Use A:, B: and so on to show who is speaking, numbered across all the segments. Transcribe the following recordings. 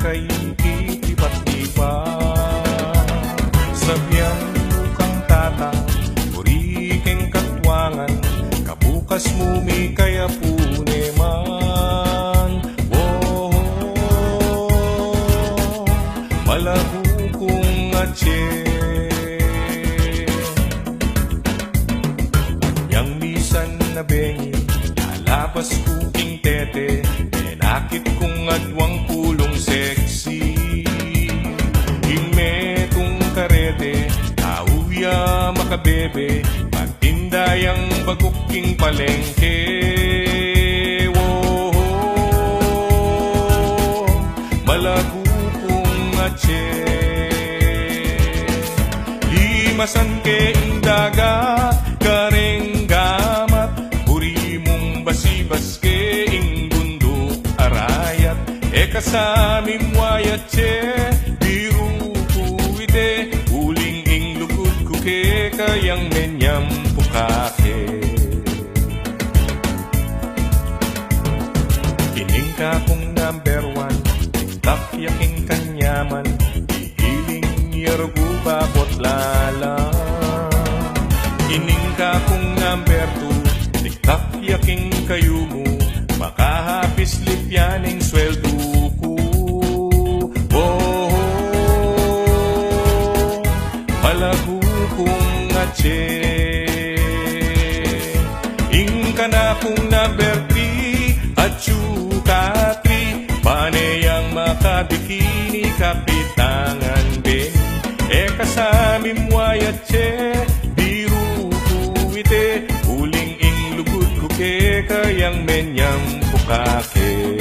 A: kay ikikipat-iba. Sabyang mukang tata, murikeng katwangan, kabukas mumi kaya puneman. Oh, malago kong atye, yang misan na bengi, lalapas kuking tete, enakit kong adwang pulong seksi. Himetong karete, auya makabebe, magtindayang baguking palengke. Oh, malago kong atye, limasan ke indaga, kareng gamat, buri mong basibas ke ing bundok arayat, kasami mwayat che, biru kuite, uling ing lukud kuke, kayang menyam pukake. Kining ka kong number one, tingkap yaking kanyaman, ihiling yargu babot lala. Kining ka kong number two, tingkap yaking kayumu, makahapis lipyaning sweldo ko. Oh, malago kong atye, ing ka na kong number three, at katri, panayang makabikini kapitangan ben, kasami mwayat che, biru kuite, uling ing lugud kuke, kayang menyam pukake.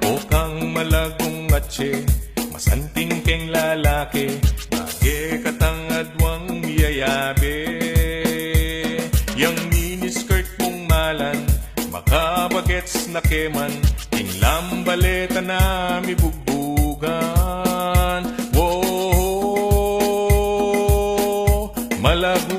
A: O kang malagong atye, masanting keng lalaki, age katangadwang miyayabe. Yang miniskirt mong malan, makabagets na keman, tinglam baleta na mibugbugan. Wow, malago